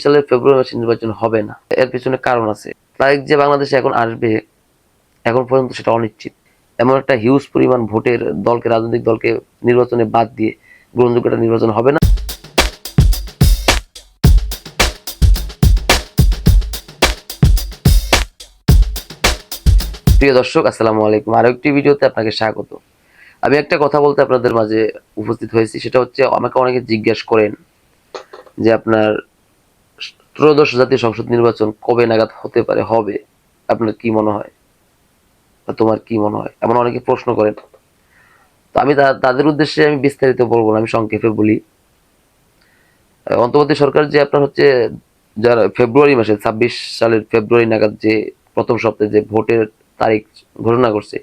সালের ফেব্রুয়ারি মাসে নির্বাচন হবে না। এর পিছনে কারণ আছে। তারিখ যে বাংলাদেশে এখন আসবে, এখন পর্যন্ত সেটা অনিশ্চিত। এমন একটা হিউজ পরিমাণ ভোটের দলকে, রাজনৈতিক দলকে নির্বাচনে বাদ দিয়ে গ্রহণযোগ্য একটা নির্বাচন হবে না। প্রিয় দর্শক, আসসালামু আলাইকুম। আরো একটি ভিডিওতে আপনাকে স্বাগত। আমি একটা কথা বলতে আপনাদের মাঝে উপস্থিত হয়েছি। সেটা হচ্ছে, আমাকে অনেকে জিজ্ঞেস করেন যে আপনার ত্রয়োদশ জাতীয় সংসদ নির্বাচন কবে নাগাদ হতে পারে, হবে, আপনার কি মনে হয় বা তোমার কি মনে হয়, এমন অনেকে প্রশ্ন করেন। তো আমি তাদের উদ্দেশ্যে আমি বিস্তারিত বলবো না, আমি সংক্ষেপে বলি। অন্তর্বর্তী সরকার যে আপনার হচ্ছে, যারা ফেব্রুয়ারি মাসে 26 সালের ফেব্রুয়ারি নাগাদ যে প্রথম সপ্তাহে যে ভোটের তারিখ ঘোষণা করছে,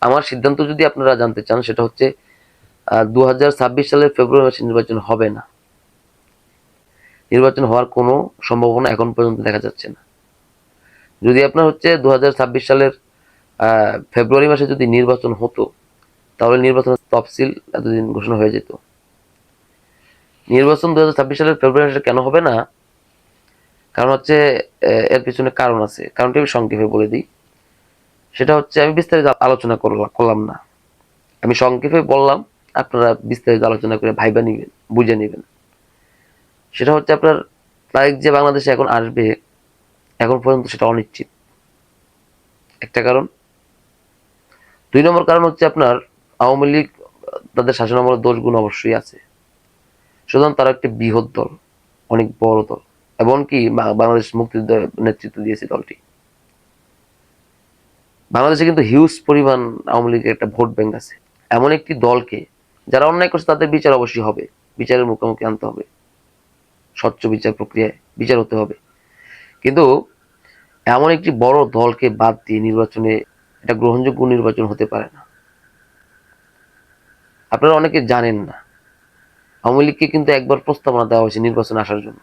আমার সিদ্ধান্ত যদি আপনারা জানতে চান, সেটা হচ্ছে 2026 সালের ফেব্রুয়ারি মাসে নির্বাচন হবে না। নির্বাচন হওয়ার কোনো সম্ভাবনা এখন পর্যন্ত দেখা যাচ্ছে না। যদি আপনার হচ্ছে 2026 সালের ফেব্রুয়ারি মাসে যদি নির্বাচন হতো, তাহলে নির্বাচনের তফসিল এতদিন ঘোষণা হয়ে যেত। নির্বাচন 2026 সালের ফেব্রুয়ারি মাসে কেন হবে না? কারণ হচ্ছে, এর পিছনে কারণ আছে। কারণটি আমি সংক্ষেপে বলে দিই। সেটা হচ্ছে, আমি বিস্তারিত আলোচনা করলাম না, আমি সংক্ষেপে বললাম, আপনারা বিস্তারিত আলোচনা করে ভাইবা নিবেন, বুঝে নিবেন। সেটা হচ্ছে, আপনার তারিখ যে বাংলাদেশে এখন আসবে, এখন পর্যন্ত সেটা অনিশ্চিত, একটা কারণ। 2 নম্বর কারণ হচ্ছে, আপনার আওয়ামী লীগ, তাদের শাসনামলের দোষগুণ অবশ্যই আছে। সুতরাং তারা একটি বৃহৎ দল, অনেক বড় দল, এমনকি বাংলাদেশ মুক্তিযুদ্ধ নেতৃত্ব দিয়েছে দলটি। বাংলাদেশে কিন্তু হিউজ পরিমাণ আওয়ামী লীগের একটা ভোট ব্যাংক আছে। এমন একটি দলকে, যারা অন্যায় করছে তাদের বিচার অবশ্যই হবে, বিচারের মুখোমুখি আনতে হবে, স্বচ্ছ বিচার প্রক্রিয়ায় বিচার হতে হবে। কিন্তু এমন একটি বড় দলকে বাদ দিয়ে নির্বাচনে এটা গ্রহণযোগ্য নির্বাচন হতে পারে না। আপনারা অনেকে জানেন না, আওয়ামী লীগকে কিন্তু একবার প্রস্তাবনা দেওয়া হয়েছে নির্বাচনে আসার জন্য।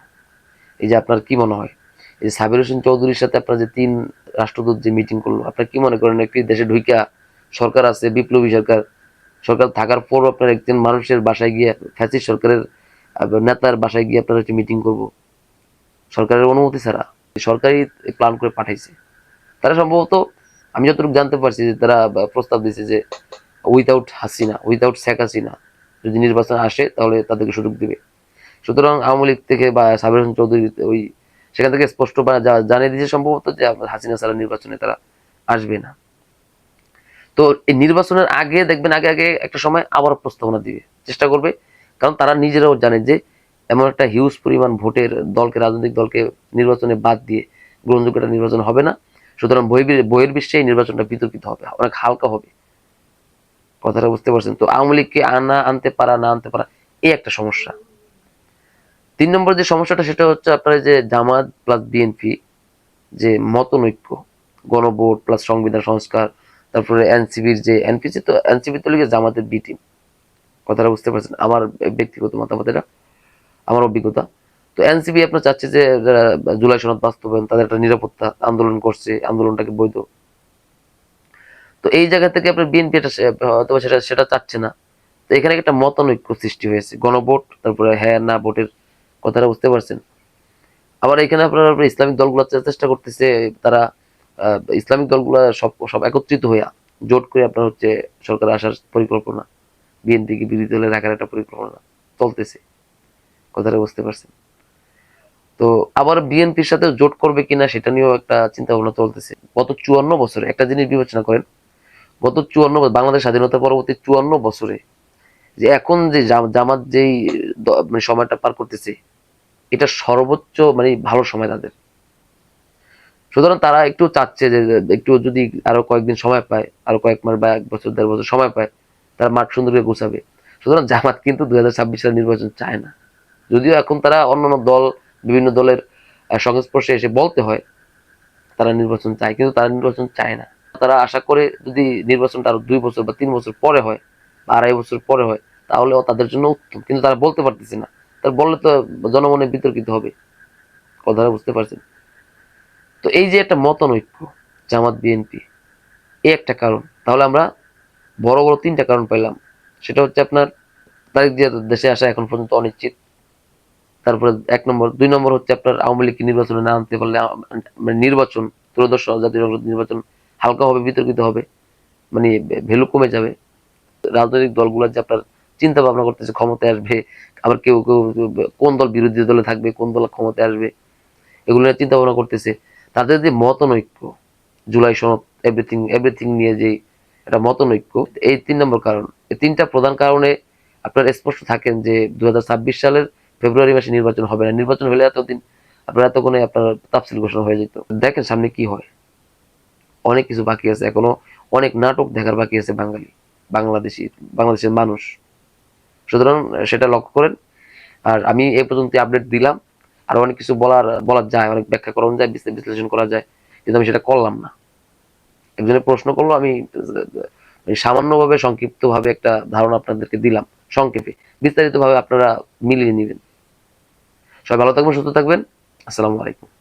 এই যে আপনার কি মনে হয়, এই যে সাবির হোসেন চৌধুরীর সাথে আপনার যে 3 রাষ্ট্রদূত যে মিটিং করলো, আপনার কি মনে করেন একটি দেশে ঢুইকা, সরকার আছে, বিপ্লবী সরকার, সরকার থাকার পর আপনার একজন মানুষের বাসায় গিয়ে, ফ্যাসিস্ট সরকারের নেতার বাসায় গিয়ে আপনারা একটি মিটিং করব সরকারের অনুমতি ছাড়া? সরকারই প্ল্যান করে পাঠাইছে। তারা সম্ভবত, আমি যতটুকু জানতে পারছি, যে তারা প্রস্তাব দিয়েছে যে উইথাউট হাসিনা, উইথাউট শেখ হাসিনা যদি নির্বাচন আসে, তাহলে তাদেরকে সুযোগ দিবে। সুতরাং আওয়ামী লীগ থেকে বা সাবির হোসেন চৌধুরী ওই সেখান থেকে স্পষ্ট জানিয়ে দিয়েছে সম্ভবত, যে হাসিনা ছাড়া নির্বাচনে তারা আসবে না। তো এই নির্বাচনের আগে দেখবেন, আগে আগে একটা সময় আবার প্রস্তাবনা দিবে, চেষ্টা করবে। কারণ তারা নিজেরাও জানে যে এমন একটা হিউজ পরিমাণ ভোটের দলকে, রাজনৈতিক দলকে নির্বাচনে বাদ দিয়ে গ্রহণযোগ্য একটা নির্বাচন হবে না। সুতরাং বহির্বিশ্বে এই নির্বাচনটা বিতর্কিত হবে, অনেক হালকা হবে। কথাটা বুঝতে পারছেন তো? আওয়ামী লীগকে আনতে পারা, না আনতে পারা, এই একটা সমস্যা। 3 নম্বর যে সমস্যাটা, সেটা হচ্ছে আপনার যে জামাত প্লাস বিএনপি যে মতনৈক্য, গণভোট প্লাস সংবিধান সংস্কার, তারপরে এনসিবির যে এনপিসি, তো এনসিবি তো লিগে জামাতের বি টিম। কথাটা বুঝতে পারছেন? আমার ব্যক্তিগত মতামত এটা, আমার অভিজ্ঞতা। তো এনসিবি আপনার চাচ্ছে যে যারা জুলাই সনদ বাস্তবায়ন, তাদের একটা নিরাপত্তা আন্দোলন করছে, আন্দোলনটাকে বৈধ। তো এই জায়গা থেকে আপনার বিএনপি এটা হয়তো সেটা সেটা চাচ্ছে না। তো এখানে একটা মতানৈক্য সৃষ্টি হয়েছে, গণভোট তারপরে হ্যাঁ না ভোটের। কথাটা বুঝতে পারছেন? আবার এখানে আপনার ইসলামিক দলগুলো চেষ্টা করতেছে, তারা ইসলামিক দলগুলো সব সব একত্রিত হইয়া জোট করে আপনার হচ্ছে সরকার আসার পরিকল্পনা, বিএনপিকে বিরোধী দলে রাখার একটা পরিকল্পনা চলতেছে। কথাটা বুঝতে পারছেন? তো আবার বিএনপির সাথে জোট করবে কিনা, সেটা নিয়েও একটা চিন্তা ভাবনা চলতেছে। গত 54 বছরে একটা জিনিস বিবেচনা করেন, গত বাংলাদেশ স্বাধীনতা পরবর্তী 54 বছরে যে এখন যে জামাত যেই মানে সময়টা পার করতেছে, এটা সর্বোচ্চ মানে ভালো সময় তাদের। সুতরাং তারা একটু চাচ্ছে যে একটু যদি আরো কয়েকদিন সময় পায়, আরো কয়েক মাস বা 1 বছর 1.5 বছর সময় পায়, তারা মাঠ সুন্দর করে গোছাবে। সুতরাং জামাত কিন্তু 2026 সালের নির্বাচন চায় না। যদিও এখন তারা অন্যান্য দল, বিভিন্ন দলের সংস্পর্শে এসে বলতে হয় তারা নির্বাচন চায়, কিন্তু তারা নির্বাচন চায় না। তারা আশা করে যদি নির্বাচনটা আরো 2 বছর বা 3 বছর পরে হয়, বা 2.5 বছর পরে হয়, তাহলেও তাদের জন্য উত্তম। কিন্তু তারা বলতে পারতেছে না। তার বললে তো জনমনে বিতর্কিত হবে। কথাটা বুঝতে পারছেন? তো এই যে একটা মতানৈক্য, জামাত বিএনপি, এই একটা কারণ। তাহলে আমরা বড় বড় 3টা কারণ পাইলাম। সেটা হচ্ছে আপনার তারিখ দিয়ে দেশে আসা এখন পর্যন্ত অনিশ্চিত। তারপরে 1 নম্বর। 2 নম্বর হচ্ছে আপনার আওয়ামী লীগকে নির্বাচনে না আনতে পারলে মানে নির্বাচন, ত্রয়োদশ জাতীয় সংসদ নির্বাচন হালকা হবে, বিতর্কিত হবে, মানে ভ্যালু কমে যাবে। রাজনৈতিক দলগুলো যে আপনার চিন্তা ভাবনা করতেছে ক্ষমতায় আসবে, আবার কেউ কেউ কোন দল বিরোধী দলে থাকবে, কোন দল ক্ষমতায় আসবে, এগুলো নিয়ে চিন্তা ভাবনা করতেছে। তাদের যে মতনৈক্য, জুলাই সনদ, এভরিথিং এভরিথিং নিয়ে যে একটা মতনৈক্য, এই 3 নম্বর কারণ। এই 3টা প্রধান কারণে আপনার স্পষ্ট থাকেন যে 2026 সালের ফেব্রুয়ারি মাসে নির্বাচন হবে না। নির্বাচন হলে এতদিন আপনার এতক্ষণে আপনার তাফসিল ঘোষণা হয়ে যেত। দেখেন সামনে কি হয়, অনেক কিছু বাকি আছে এখনো, অনেক নাটক দেখার বাকি আছে বাংলাদেশের মানুষ। সুতরাং সেটা লক্ষ্য করেন। আর আমি এই পর্যন্ত আপডেট দিলাম। আর অনেক কিছু বলার যায়, অনেক ব্যাখ্যা করা যায়, বিশ্লেষণ করা যায়, কিন্তু আমি সেটা করলাম না। একজনের প্রশ্ন করলো, আমি সামান্যভাবে সংক্ষিপ্ত ভাবে একটা ধারণা আপনাদেরকে দিলাম, সংক্ষেপে। বিস্তারিত ভাবে আপনারা মিলিয়ে নেবেন। সবাই ভালো থাকবেন, সুস্থ থাকবেন। আসসালামু আলাইকুম।